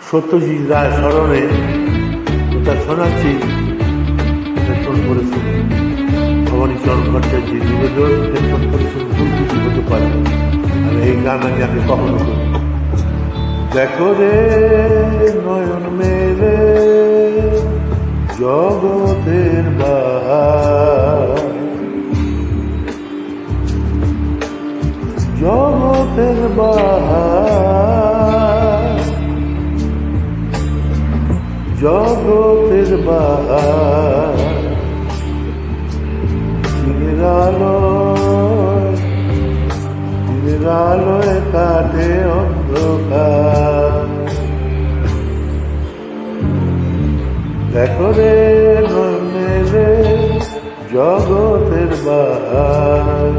সত্যজিৎ রায় স্মরণে তার শোনাচ্ছি হেডফোন করেছেন ভবানীচরণ ভট্টাচার্যের নিবেদন। হেডফোন করেছেন ভুল কিছু হতে পারে, আর এই গান আমি কখনো করি। দেখো রে নয়ন মেলে জগতের বাহার, জগতের বাহার, জগতের বাহার, দিনের আলোয়, দিনের আলোয় কাটে অন্ধকার। দেখো রে নয়ন মেলে জগতের বাহার।